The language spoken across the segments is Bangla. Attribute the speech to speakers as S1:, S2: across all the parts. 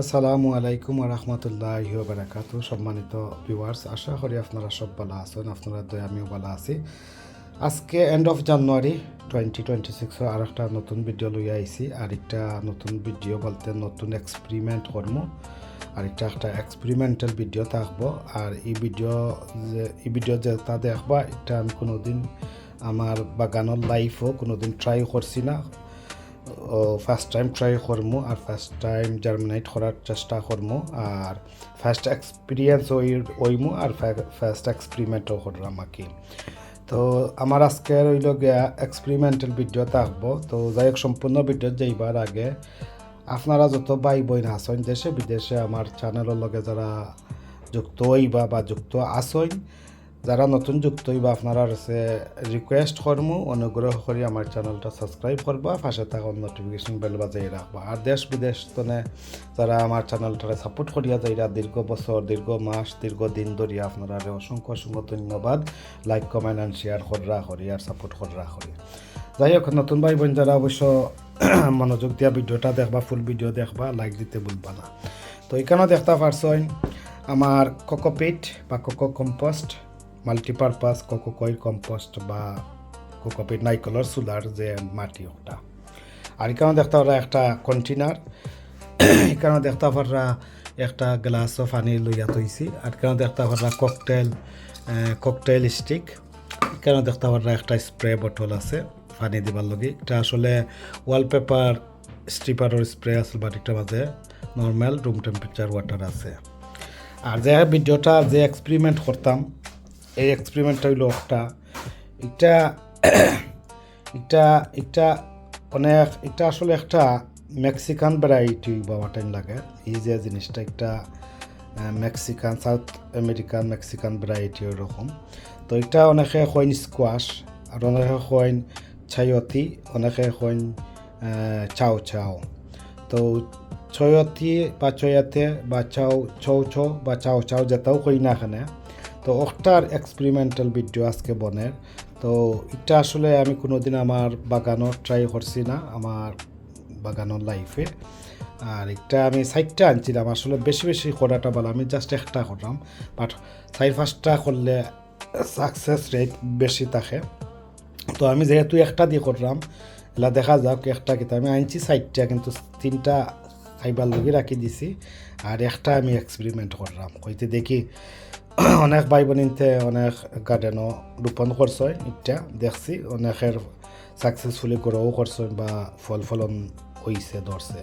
S1: আসসালামু আলাইকুম রহমতুল্লাহি ওয়া বারাকাতুহু। সম্মানিত ভিউয়ার্স, আশা করি আপনারা সব ভালো আছেন। আপনারা দয়া আমিও ভালো আছি। আজকে এন্ড অফ জানুয়ারি 2026 আর একটা নতুন ভিডিও লইয়া আইছি। আরেকটা নতুন ভিডিও বলতে নতুন এক্সপেরিমেন্ট করবো। আরেকটা একটা এক্সপেরিমেন্টাল ভিডিও থাকবো। আর এই ভিডিও যেটা দেখবা এটা আমি কোনোদিন আমার বাগানের লাইফও কোনোদিন ট্রাই করছি না। ফার্স্ট টাইম ট্রাই করমু আর ফার্স্ট টাইম জার্মিনেট করার চেষ্টা করমু আর ফার্স্ট এক্সপিরিয়েন্স ওইমু আর ফার্স্ট এক্সপেরিমেন্টও করলাম আর কি। তো আমার আজকের হইল গিয়া এক্সপেরিমেন্টাল ভিডিও থাকবো। তো যাই হোক, সম্পূর্ণ ভিডিও যাইবার আগে আপনারা যত ভাই বোন আসেন দেশে বিদেশে আমার চ্যানেলের লগে যারা যুক্ত হইবা বা যুক্ত আসেন, যারা নতুন যুক্ত হইবা আপনারা হচ্ছে রিকোয়েস্ট করমু অনুগ্রহ করি আমার চ্যানেলটা সাবস্ক্রাইব করবা, পাশে থাকা নোটিফিকেশন বেল বাজাই রাখবা। আর দেশ বিদেশ তনে যারা আমার চ্যানেলটারে সাপোর্ট করিয়া যাইরা দীর্ঘ বছর দীর্ঘ মাস দীর্ঘ দিন ধরিয়া আপনারা অসংখ্য অসংখ্য ধন্যবাদ। লাইক কমেন্ট অ্যান্ড শেয়ার কররা করি আর সাপোর্ট কররা করি। যাই হোক, নতুন ভাই বোন যারা অবশ্য মনোযোগ দিয়া ভিডিওটা দেখবা, ফুল ভিডিও দেখবা, লাইক দিতে ভুলবা না। তো এখানেও দেখতে পারছেন আমার কোকোপিট বা কোকো কম্পোস্ট, মাল্টিপারপাস কোকোকয়েল কম্পোস্ট বা কোকোপিট নাইকলের চুলার যে মাটি ওটা। আর এখানেও দেখতে পারা একটা কন্টেনার, এখানেও দেখতে পারা একটা গ্লাসও পানি লইয়া তৈছি। আর এখানেও দেখতে পারা ককটেল স্টিক, এখানেও দেখতে পারা একটা স্প্রে বোতল আছে পানি দিবার লগে। এটা আসলে ওয়ালপেপার স্ট্রিপারের স্প্রে আছে, বাট একটা মাঝে নর্মাল রুম টেম্পারেচার ওয়াটার আছে। আর যে ভিডিওটা যে এক্সপেরিমেন্ট করতাম, এই এক্সপেরিমেন্টটা হইল একটা এটা এটা এটা অনেক এটা আসলে একটা মেক্সিকান ভ্যারাইটি বাবা টাইম লাগে। এই যে জিনিসটা একটা Mexican south American Mexican variety ওরকম। তো এটা অনেকে কইন স্কোয়াশ, আর অনেকে কইন ছায়তি, অনেকে কইন চাও চাও। তো ছয়তি বা ছয়াতে বা ছৌ ছৌ বা চাও চাও যেটাও কই না এখানে। তো ওটার এক্সপেরিমেন্টাল ভিডিও আজকে বনের। তো এটা আসলে আমি কোনোদিন আমার বাগানও ট্রাই করছি না আমার বাগানোর লাইফে। আর এটা আমি 4টা আনছিলাম, আসলে বেশি বেশি করাটা ভালো, আমি জাস্ট একটা করলাম। বাট 4-5টা করলে সাকসেস রেট বেশি থাকে। তো আমি যেহেতু একটা দিয়ে করলাম, এলা দেখা যাক একটা কিন্তু আমি আনছি 4টা, কিন্তু 3টা খাইবার লগে রাখি দিছি আর একটা আমি এক্সপেরিমেন্ট করলাম। কইতে দেখি অনেক ভাই বোনিতে অনেক গার্ডেনও রোপণ করছে, এটা দেখছি অনেকের সাকসেসফুলি গ্রোও করছে বা ফল ফলন হইছে ধরছে।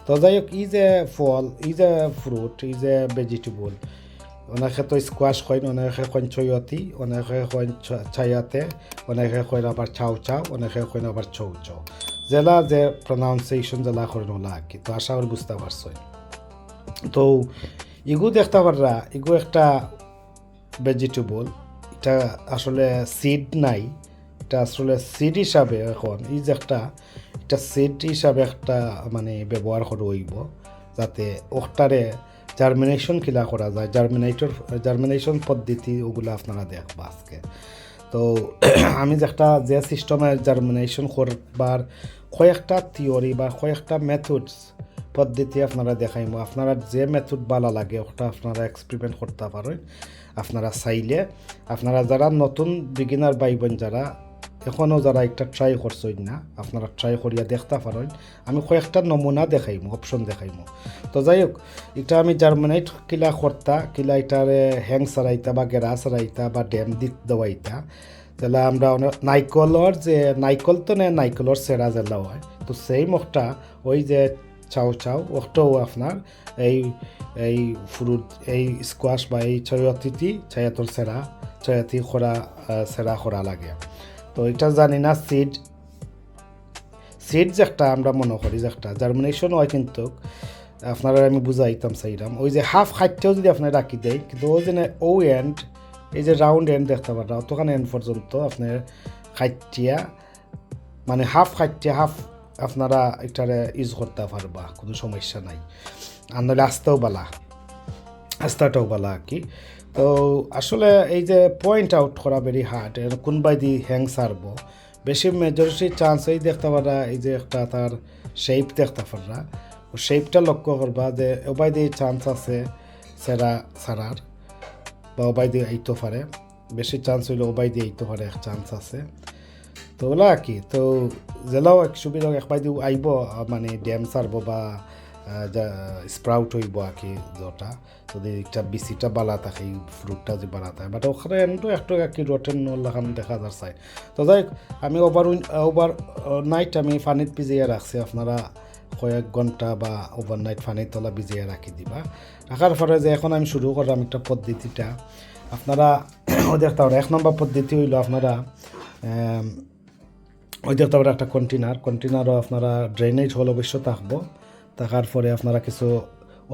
S1: তো যাই হোক, এই যে ফল, এই যে ফ্রুট, এই যে ভেজিটেবল, অনেকে তো স্কোয়াশ কইন, অনেকে কইন চয়তি, অনেকে কইন ছায়াতে, অনেকে কইন আবার চাও চাও, অনেকে কইন আবার চৌ চৌ। জেলা যে প্রনাউন্সিয়েশন জেলা করেন ওলা আর কি। তো আশা করি বুঝতে পারছো। তো ইগু দেখতে পাররা, ইগু একটা ভেজিটেবল, এটা আসলে সিড নাই, এটা আসলে সিড হিসাবে এখন এই যে একটা এটা সিড হিসাবে একটা মানে ব্যবহার করে হইব, যাতে ওটারে জার্মিনেশন কিলা করা যায়, জার্মিনেশন পদ্ধতি ওগুলো আপনারা দেখবা আজকে। তো আমি যে সিস্টেমে জার্মিনেশন করবার কয়েকটা থিওরি বা কয়েকটা মেথডস পদ্ধতি আপনারা দেখাইব। আপনারা যে মেথড ভালো লাগে ওটা আপনারা এক্সপেরিমেন্ট করতে পারেন। আপনারা চাইলে আপনারা যারা নতুন বিগিনার ভাই বোন যারা এখনও যারা একটা ট্রাই করছেন না, আপনারা ট্রাই করিয়া দেখতে পারেন। আমি কয়েকটা নমুনা দেখাইম, অপশন দেখাইম। তো যাই হোক, এটা আমি জার্মিনেট কিলা করতা, কিলা এটারে হ্যাং সারাইতা বা গেরা সারাইতা বা ড্যাম দিত দেওয়াইতা, যেলা আমরা নাইকলর যে নাইকল তো নেই, নাইকলর সেরা জেলা হয়। তো সেই মুখটা ওই যে চাও চাও ওটাও আপনার এই এই ফ্রুট, এই স্কোয়াশ বা এই ছায়াতর সেরা ছায়াতি খরা সেরা খরা লাগে। তো এটা জানি না সিড যে একটা আমরা মনে করি যে একটা জার্মিনেশন হয়, কিন্তু আপনারা আমি বুঝাইতাম চাইলাম ওই যে হাফ খাইতেও যদি আপনার রাখি দেয়, কিন্তু ওই যে ও এন্ড এই যে রাউন্ড এন্ড দেখতে পারা অতখানে এন্ড পর্যন্ত আপনার খাইটিয়া মানে হাফ খাইটিয়া হাফ আপনারা এটারে ইউজ করতে পারবা, কোনো সমস্যা নাই। আর নাহলে আস্তাটাও বালা আর কি। তো আসলে এই যে পয়েন্ট আউট করা ভেরি হার্ড, কোনবাই দি হ্যাং সারবো বেশি মেজরিটি চান্স এই দেখতে পারা, এই যে একটা তার শেপ দেখতে পারা শেপটা লক্ষ্য করবা যে ওবাই দিয়ে চান্স আছে সেরা সারার বা ওবাই দিয়ে আইতে পারে, বেশি চান্স হইলে ওবাই দিয়ে আইতে পারে, এক চান্স আছে। তো ওলা কি তো জেলাও এক সুবিধা একবাই দিয়ে আইব, মানে ড্যাম সারব বা স্প্রাউট হইব আর কি, যেটা যদি একটা বিচিটা বালা থাকে এই ফ্রুটটা যে বালা থাকে, বাট ওখানে এমনটো একটু আর কি রটেন নলাখান দেখা যাচ্ছে। তো যাই আমি ওভার নাইট আমি পানিত ভিজিয়ে রাখছি, আপনারা কয়েক ঘন্টা বা ওভারনাইট পানির তলা ভিজিয়ে রাখি দিবা। রাখার পরে যে এখন আমি শুরু করলাম একটা পদ্ধতিটা, আপনারা ওই দেখতে পারেন। এক নম্বর পদ্ধতি হইল আপনারা ওই দেখতে পারেন একটা কন্টেনারও আপনারা ড্রেনেজ হল অবশ্য থাকবো। থাকার পরে আপনারা কিছু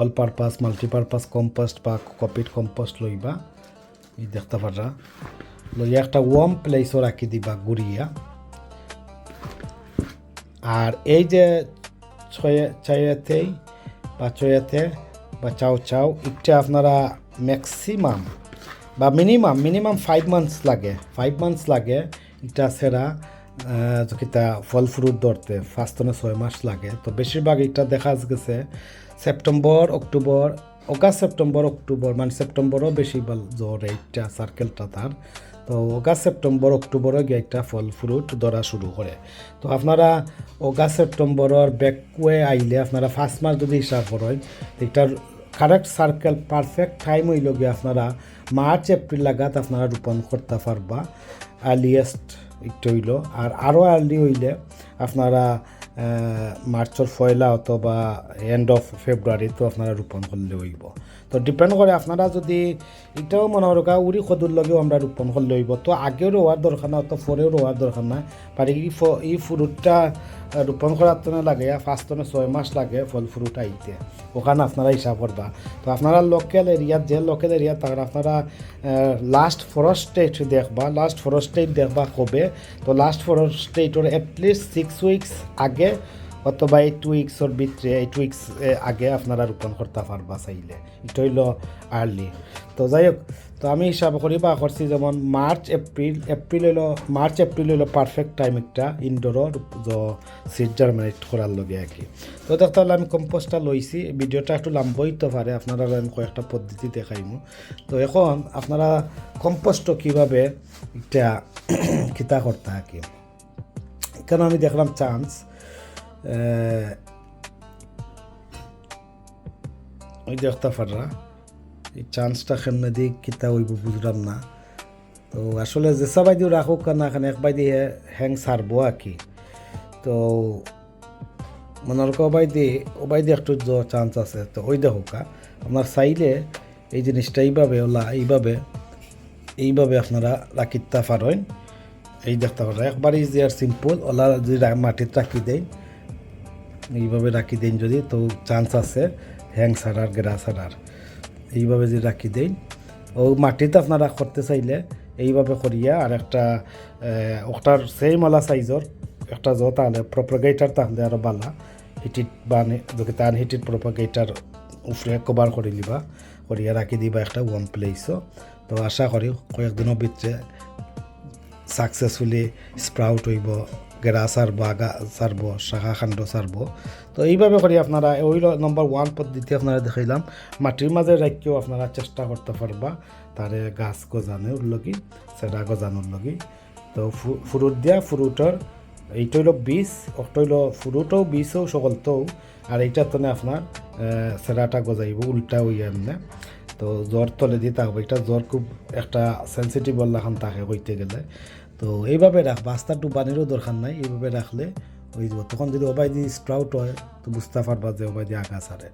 S1: অল পারপাস মাল্টিপারপাস কম্পোস্ট বা কপিড কম্পোস্ট লইবা, এই দেখতে পারা লইয়া একটা ওয়ার্ম প্লেসও রাখি দিবা গুড়িয়া। আর এই যে চায়োতে বা চাও চাও এটা আপনারা ম্যাক্সিমাম বা মিনিমাম 5 মান্থস লাগে এটা সেরা যেটা ফল ফ্রুট ধরতে 5 থেকে 6 মাস লাগে। তো বেশিরভাগ এটা দেখা গেছে অগাস্ট সেপ্টেম্বর অক্টোবর, মানে সেপ্টেম্বরও বেশি জ্বর এইটা সার্কেলটা তার। তো অগাস্ট সেপ্টেম্বর অক্টোবরও গিয়ে একটা ফল ফ্রুট ধরা শুরু করে। তো আপনারা অগাস্ট সেপ্টেম্বরের ব্যাকওয়ে আইলে আপনারা 5 মাস যদি হিসাব করেন, এটার কারেক্ট সার্কেল পারফেক্ট টাইম হইল গিয়ে আপনারা মার্চ এপ্রিল লাগাত আপনারা রোপণ করতে পারবা আর্লিয়েস্ট একটু হইল। আর আরও আর্লি হইলে আপনারা মার্চের 1 অথবা এন্ড অফ ফেব্রুয়ারি তো আপনারা রোপণ করলে হইব। তো ডিপেন্ড করে আপনারা যদি এটাও মনে হরকা উড়ি খদুর লগেও আমরা রোপণ করলে হইব, তো আগেও রোয়ার দরকার না, তো পরেও রোয়ার দরকার না। পারি এই ফ্রুটটা রোপণ করার জন্য লাগে 5 থেকে 6 মাস লাগে ফল ফ্রুট আইতে, ওখানে আপনারা হিসাব করবা। তো আপনারা লোকাল এরিয়া তার আপনারা লাস্ট ফরস্ট স্টেট দেখবা কবে। তো লাস্ট ফরস্ট স্টেটর অ্যাটলিস্ট 6 উইকস আগে অথবা 8 উইকসর ভিতরে 8 উইকস আগে আপনারা রোপণ করতে পারবা চাইলে, এটা হইল আর্লি। তো যাই হোক, তো আমি হিসাব করি বা করছি যেমন মার্চ এপ্রিল হইলো পারফেক্ট টাইম একটা ইনডোরও সিড জার্মিনেট করার লগে আর কি। তো দেখতে হলে আমি কম্পোস্টটা লইছি, ভিডিওটা একটু লম্বা হইতে পারে, আপনারা আমি কয়েকটা পদ্ধতি দেখাইমু। তো এখন আপনারা কম্পোস্ট কীভাবে এটা খিতা করতে আর কি, কেন আমি দেখলাম চান্স ওই দেখতে পাররা এই চান্সটা কেমনে দিক কিতা হইব বুঝলাম না। তো আসলে যে সবাই দিয়ে রাখুক না এখানে একবাই দিয়ে হ্যাং সারবো আর কি। তো মনে ওবাই দিয়ে একটু চান্স আছে। তো ওই দেখুক আপনার চাইলে এই জিনিসটা এইভাবে আপনারা রাখিতে পারেন। এই দেখতে পারেন একবার ইজি আর সিম্পল, ওলা যদি মাটিতে রাখি দেয় এইভাবে রাখি দেন যদি, তো চান্স আছে হ্যাং সারার গেরা সারার। এইভাবে যদি রাখি দেন ও মাটিতে আপনারা করতে চাইলে এইভাবে করিয়া আর একটা ওটার সেম ওলা সাইজর একটা তাহলে প্রপাগেটার তাহলে আরও বালা হিটিট বা যদি তার হিটিট প্রপাগেটার উপরে কভার করে দিবা, করিয়া রাখি দিবা একটা ওয়ান প্লেসও। তো আশা করি কয়েকদিনের ভিতরে সাকসেসফুলি স্প্রাউট হইব, গেরা সারব, আগা সারব, শাখা খাণ্ড সারব। তো এইভাবে করি আপনারা ওই নম্বর 1 পদ্ধতি আপনারা দেখাইলাম। মাটির মাঝে রাখিও আপনারা চেষ্টা করতে পারবা তারে গাছ গজানোর লগি, সেটা গজানোর লগি। তো ফ্রুটর এইটা হইল বীজ, ওটা হইল ফ্রুটও বীজও সকলতেও, আর এইটার তো আপনার সেরাটা গজাইব উল্টা হইয়া এমনি। তো জ্বর তলে দিয়ে থাকবো, এটা জ্বর খুব একটা সেন্সিটিভ বললাখান থাকে হইতে গেলে। তো এইভাবে রাখবা, আস্তা ডুবানিরও দরকার নাই, এইভাবে রাখলে হয়ে যাব। তখন যদি ওবাই দিয়ে স্প্রাউট হয় তো বুঝতে পারবা যে ওবাই দিয়ে আগা ছাড়ে।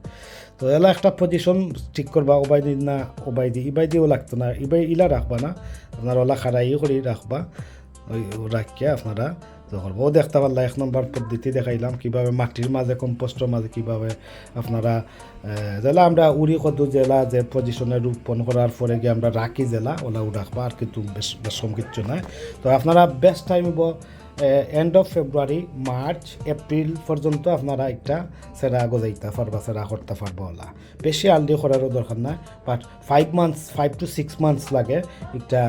S1: তো এলা একটা পজিশন ঠিক করবা, ওবাই দিয়েও লাগতো না, ইলা রাখবা না, আপনার ওলা খাড়াইও করে রাখবা। ওই রাখিয়া আপনারা করবো। ও দেখতে পারলা 1 নম্বর পদ্ধতি দেখাইলাম কীভাবে মাটির মাঝে কম্পোস্টের মাঝে কীভাবে আপনারা জেলা আমরা উড়ি কত জেলা যে পজিশনে রোপণ করার পরে গিয়ে আমরা রাখি জেলা ওলাও রাখবা, আর কিন্তু বেশম কিচ্ছু নয়। তো আপনারা বেস্ট টাইম হবো end of February March April পর্যন্ত আপনারা একটা সেরা গজাইতে পারবা, সেরা করতে পারবা ওলা। বেশি আলদি করারও দরকার নাই, বাট 5 to 6 মান্থস লাগে একটা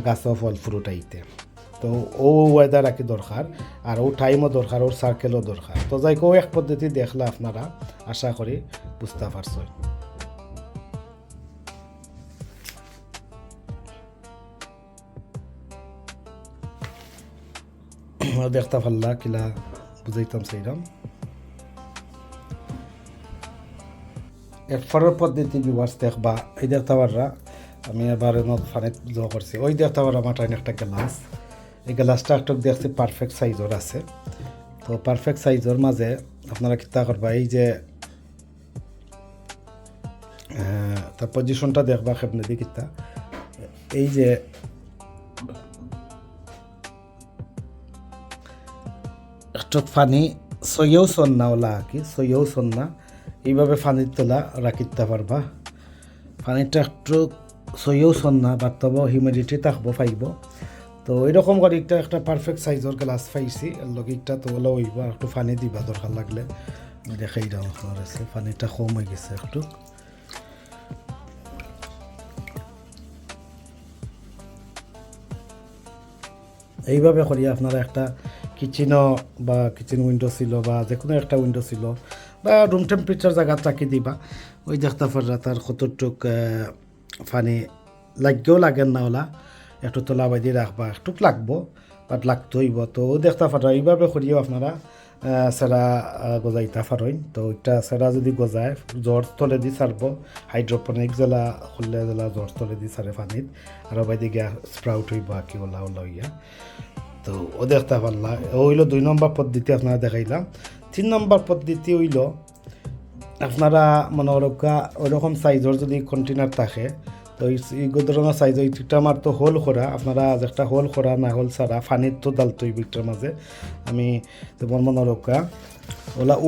S1: গাছ ফল ফ্রুট আইতে। তো ও ওয়েদার আর কি দরকার আর ও টাইমও দরকার ওর সার্কেলও দরকার তো যাই কেউ এক পদ্ধতি দেখলে আপনারা আশা করি বুঝতে পারছো দেখতে পারলা কিলা বুঝাইতাম সেইরাম এরপরের পদ্ধতি বিবাস দেখবা এই দেখতে পাররা আমি এবার ফানে জমা করছি ওই দেখতে পাররা আমার টাইম একটা গ্লাস এই গ্লাসটা একটু দেখছি পারফেক্ট সাইজর আছে তো পারফেক্ট সাইজর মাঝে আপনারা কিতা করবা এই যে তার পজিশনটা দেখবা খেপনে দি কিতা এই যে একটু পানি সইয়েও সন্না ওলা কি সইয়েও সন্না এইভাবে পানির তোলা রাখিতে পারবা পানিটা একটু সইয়েও সন্না বাড়তব হিউমিডিটি থাকবো পাইব তো এইরকম করে একটা পারফেক্ট সাইজর গ্লাস পাইছি এর লগে একটা তো ওলা হইব আর একটু পানি দিবা দরকার লাগলে দেখাই দাও আপনার আছে পানিটা কম হয়ে গেছে একটু এইভাবে করি আপনারা একটা কিচেনও বা কিচেন উইন্ডো ছিল বা যে কোনো একটা উইন্ডো ছিল বা রুম টেম্পারেচার জায়গা রাখি দিবা ওই দেখতে পাররা তার কতটুক পানি লাগেও লাগেন না ওলা একটু তোলা বাঁধি রাখবা একটু লাগবো বাট লাগতে হইব তো দেখতে পারা এইভাবে করিও আপনারা সেরা গজাইতে পারেন তো ওইটা সেরা যদি গজায় জ্বর তলে দি সারব হাইড্রোপনিক জেলা খুললে জেলা জ্বর তলে দি সারে পানিত আর বাইদি গিয়া স্প্রাউট হইব কি ওলা ওলা হইয়া তো ও দেখতে পারলা হইল 2 নম্বর পদ্ধতি আপনারা দেখাইলাম 3 নম্বর পদ্ধতি হইল আপনারা মনে রক্ষা ওইরকম সাইজর যদি কন্টেনার থাকে তো এই ধরনের সাইজ ওইটা আমার তো হোল করা আপনারা একটা হোল করা না হোল ছাড়া ফানির তো ডালতো এই বিকটার মাঝে আমি তোমার মনে রক্ষা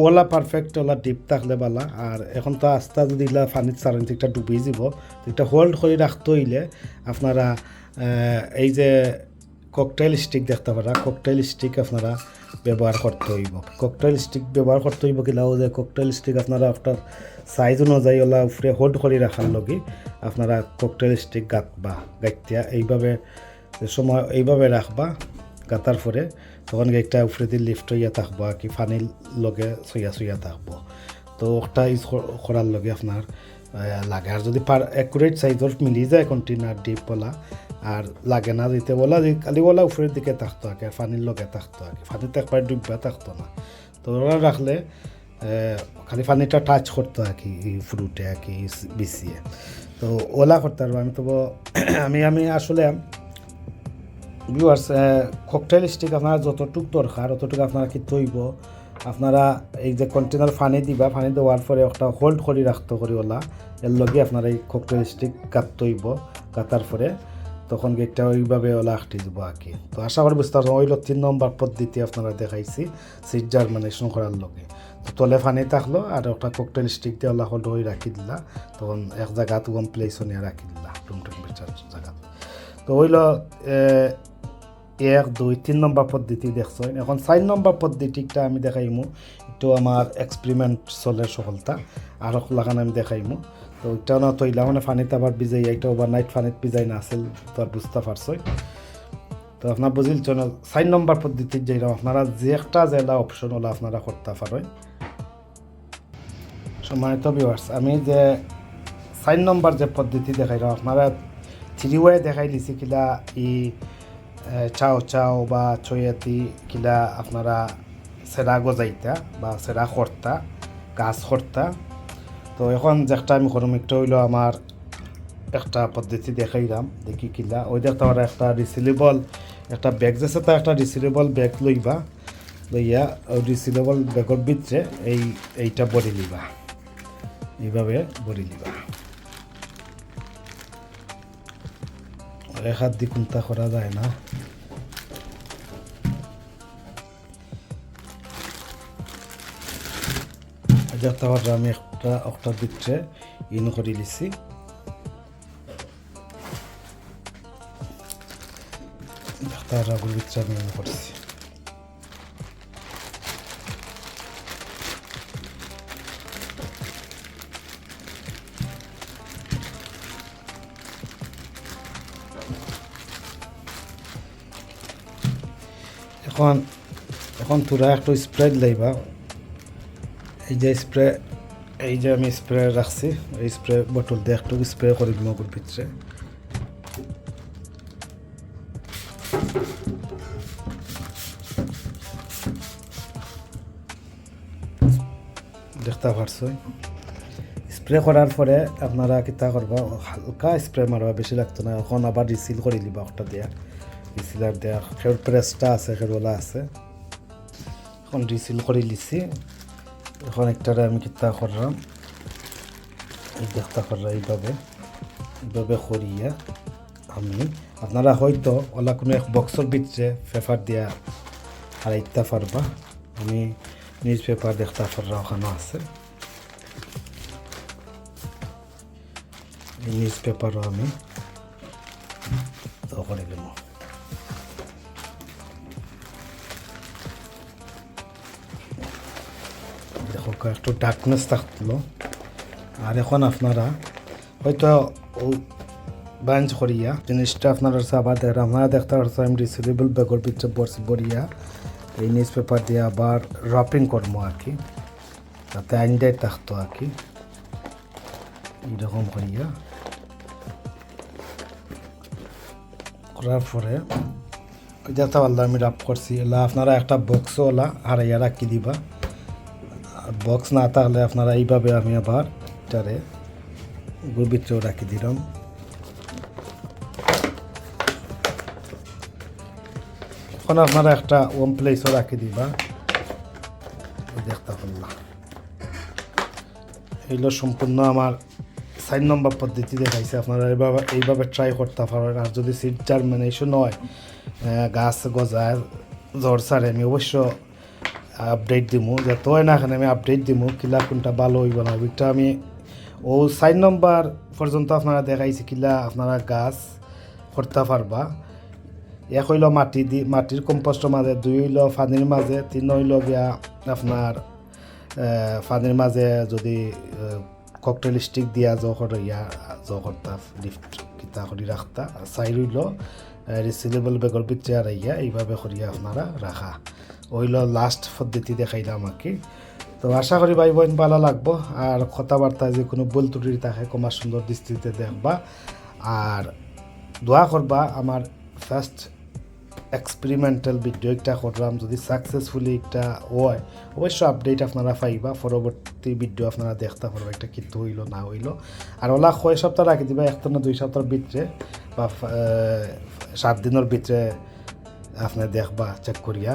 S1: ওলা পারফেক্ট ওলা ডিপ থাকলে বালা আর এখন তো আস্তা যদি ফানির ছাড়েন ঠিকটা ডুবিয়ে যাব ঠিকটা হোল্ড করে রাখতে হইলে আপনারা এই যে ককটেল স্টিক দেখতে পারা ককটেল স্টিক আপনারা ব্যবহার করতে হইব ককটেল স্টিক ব্যবহার করতে হইব কিলাও যে ককটেল স্টিক আপনারা আফটার সাইজ অনুযায়ী ওলা উপরে হোল্ড করে রাখার লগে আপনারা ককটেল স্টিক গাঁথবা গাঁথিয়া এইভাবে সময় এইভাবে রাখবা গাঁথার পরে তখন একটা উপরে দিয়ে লিফট হইয়া থাকবো আর কি ফানির লগে সইয়া থাকবো তো একটা ইউজ করার লগে আপনার লাগে আর যদি অ্যাকুরেট সাইজর মিলি যায় কন্টেনার ডিপ বলা আর লাগে না দিতে বলা খালি বলা উপরের দিকে থাকতো আর কি আর পানির লগে থাকতো আর কি পানিতে একবার ডুববা থাকতো না তো ওরা রাখলে খালি পানিটা টাচ করতো আর কি এই ফ্রুটে আর কি বিছিয়ে তো ওলা করতে পারবো আমি তো আমি আসলে ভিউয়ার্স ককটেল স্টিক আপনারা যতটুক দরকার অতটুকু আপনারা কি তৈব আপনারা এই যে কন্টেনার পানি দিবা পানি দেওয়ার পরে একটা হোল্ড করে রাখতে করি ওলা এর লগে আপনারা এই ককটেল স্টিক কাটতে হইব কাটার পরে তখন গেটটা ওইভাবে ওলা আঁকটি দিব আর কি তো আশা করি বুঝতে পারবো ওইলো 3 নম্বর পদ্ধতি আপনারা দেখাইছি সিড জার্মিনেশন করার লগে তো তলে পানি থাকলো আর একটা ককটেল স্টিক দিয়ে ওলা হোল্ড হয়ে রাখি দিলা তখন এক জায়গা তখন প্লেস নিয়ে রাখি দিলা রুম টেম্পারেচার জায়গা তো ওইলো 1 2 3 নম্বর পদ্ধতি দেখছো এখন 4 নম্বর পদ্ধতিটা আমি দেখাইমু একটু আমার এক্সপেরিমেন্ট চলে সফলতা আর লাগান আমি দেখাইমু তো ওইটা না তৈলা মানে পানিতে আবার ভিজাই একটা ওভারনাইট পানিত ভিজাই না আসেল তো আর বুঝতে পারছই তো আপনার বুঝিল চল 4 নম্বর পদ্ধতির যেটা আপনারা যে একটা জেলা অপশন হলো আপনারা করতে পারেন সম্মানিত ভিউয়ার্স আমি যে 4 নম্বর যে পদ্ধতি দেখাইলাম আপনারা 3 ওয়ে দেখাই দিছি কিলা চাও চাও বা চয়াতি কিলা আপনারা সেরা গজাইতা বা সেরা খর্তা গাছ খর্তা তো এখন যেটা আমি করম একটা হইলো আমার একটা পদ্ধতি দেখাইলাম দেখি কিলা ওই দেখতে পারা একটা রিসিলেবল একটা ব্যাগ যেছে তা একটা রিসিলেবল ব্যাগ লইবা লইয়া ওই রিসিলেবল ব্যাগের ভিতরে এইটা বড়ি লিবা এইভাবে বড়ি লিবা এক হাত দিয়ে কোনটা করা যায় না দেখতে পারা আমি একটা ভিতরে ইন করে লিছি তার আগের ভিতরে আমি ইন করছি এখন এখন তোরা একটু স্প্রে লাইবা এই যে আমি স্প্রে রাখছি এই স্প্রে বোতল দিয়ে একটু স্প্রে করে দিব ওর ভিতরে দেখতে পারছো স্প্রে করার পরে আপনারা কিতা করবা হালকা স্প্রে মারবা বেশি লাগতো না এখন আবার রিসিল করে দিবা ওটা দিয়া রিসিলার দেয়া খের প্রেসটা আছে খেরওয়ালা আছে এখন রিসিল করে লিছি এখন একটারে আমি কিতা করলাম দেখতে করলাম এইভাবে করিয়া আমি আপনারা হয়তো ওলা কোনো এক বক্সের ভিতরে পেপার দিয়া হারাইতে পারবা আমি নিউজ পেপার দেখতে পারলাম ওখানে আছে এই নিউজ পেপারও আমি তো করে গেলাম দেখো একটু ডার্কনেস থাকলো আর এখন আপনারা হয়তো বাঞ্চ করিয়া জিনিসটা আপনারা আবার দেখেন আপনারা দেখতে পাচ্ছেন আমি রিসিলেবল ব্যাগের ভিতরে বরিয়া এই নিউজ পেপার দিয়ে আবার রপিং করবো আর কি যাতে আইনটাই থাকতো আর কি এইরকম করিয়া করার পরে যাতে আল্লাহ আমি রাপ করছি এলা আপনারা একটা বক্সও ওলা হারাইয়া রাখি দিবা বক্স না থাকলে আপনারা এইভাবে আমি আবার এটারে গুড় ভিতরেও রাখি দিলাম এখন আপনারা একটা ওয়ান প্লেসও রাখি দিবা দেখতে পারলাম এইগুলো সম্পূর্ণ আমার 4 নম্বর পদ্ধতি দেখাইছে আপনারা এইভাবে ট্রাই করতে পারেন আর যদি সিড জার্মিনেশন হয় গাছ গজায় জ্বর ছাড়ে আমি অবশ্য আপডেট দিমু যত হয় না এখানে আমি আপডেট দিমু কিলা কোনটা ভালো হইব না ওইটা আমি 4 নম্বর পর্যন্ত আপনারা দেখাইছি কিলা আপনারা গাছ করতে পারবা এক হইল মাটির কম্পোস্টের মাঝে 2 হইল পানির মাঝে 3 হইল গিয়া আপনার পানির মাঝে যদি ককটেল স্টিক দিয়া করতা লিফট কিতা করি রাখতা 4 হইল রিসিলেবল ব্যাগের ভিতরে আর এইভাবে করিয়া আপনারা রাখা হইল লাস্ট পদ্ধতি দেখাইলাম আর কি তো আশা করি ভাই বোন ভালো লাগবো আর কথাবার্তায় যে কোনো ভুল ত্রুটি থাকে কমা সুন্দর দৃষ্টিতে দেখবা আর দোয়া করবা আমার ফার্স্ট এক্সপেরিমেন্টাল ভিডিও একটা করলাম যদি সাকসেসফুলি একটা হয় অবশ্য আপডেট আপনারা পাইবা পরবর্তী ভিডিও আপনারা দেখতে পারবা একটা কিন্তু হইল না হইল আর ওলা 6 সপ্তাহ রাখি দিবা 1 না 2 সপ্তাহের ভিতরে বা 7 দিনের ভিতরে আপনি দেখবা চেক করিয়া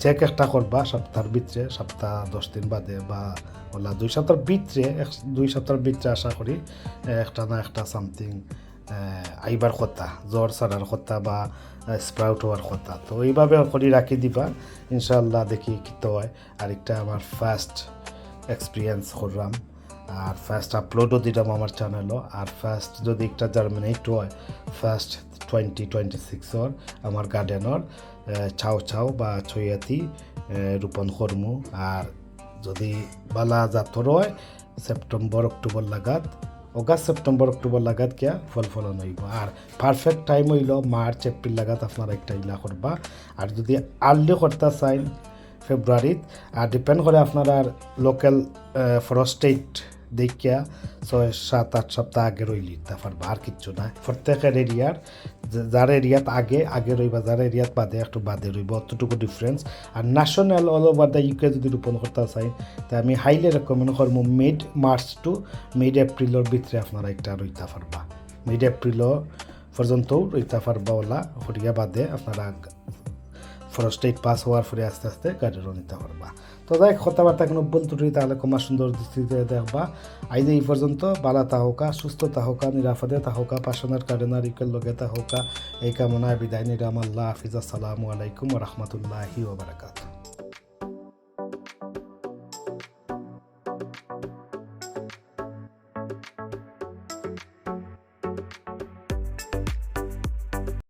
S1: চেক একটা করবা সপ্তাহের ভিতরে সপ্তাহ 10 দিন বাদে বা ওলা 2 সপ্তাহের ভিতরে 2 সপ্তাহের ভিতরে আশা করি একটা না একটা সামথিং আইবার কথা জ্বর ছাড়ার কথা বা স্প্রাউট হওয়ার কথা তো এইভাবে করে রাখি দিবা ইনশাল্লাহ দেখি কী তো হয় আরেকটা আমার ফার্স্ট এক্সপিরিয়েন্স করলাম আর ফার্স্ট আপলোডও দিলাম আমার চ্যানেলও আর ফার্স্ট যদি একটা জার্মিনেট হয় ফার্স্ট 2026 আমার গার্ডেনর চাও চাও বা ছয়াতি রোপণ করমু আর যদি বালা জাতর হয় সেপ্টেম্বর অক্টোবর লাগাত অগাস্ট সেপ্টেম্বর অক্টোবর লাগাত কিয়া ফলন হইব আর পারফেক্ট টাইম হইল মার্চ এপ্রিল লাগাত আপনারা একটা ইলা করবা আর যদি আর্লি করতে চাইন ফেব্রুয়ারিত আর ডিপেন্ড করে আপনারা লোকাল ফরেস্টেট দেখিয়া 6-7-8 সপ্তাহ আগে রইলি দিতে পারবা আর কিচ্ছু না প্রত্যেকের এরিয়ার যার এরিয়াত আগে রইবা যার এরিয়াত বাদে একটু বাদে রইব অতটুকু ডিফারেন্স আর national all over the UK যদি রোপণ করতে চাই তাই আমি হাইলি রেকমেন্ড করব মিড মার্চ টু মিড এপ্রিলের ভিতরে আপনারা একটা রইতে পারবা মিড এপ্রিল পর্যন্ত রইতে পারবা ওলা হরিয়া বাদে আপনারা ফরেস্টেট পাস হওয়ার পরে আস্তে আস্তে গাড়িরও নিতে পারবা তো দেখ কথাবার্তা কোনো ভুল ত্রুটি তাহলে কমা সুন্দর দৃষ্টিতে দেখবা আইজ এই পর্যন্ত বালা তাহকা সুস্থ তাহকা নিরাপদে তাহকা পাশনার গার্ডেনার ইকের লগে তাহকা এই কামনায় বিদায় নিরাম আল্লাহ হাফিজ আসসালামু আলাইকুম ওয়া রাহমাতুল্লাহি ওয়া বারাকাতুহু।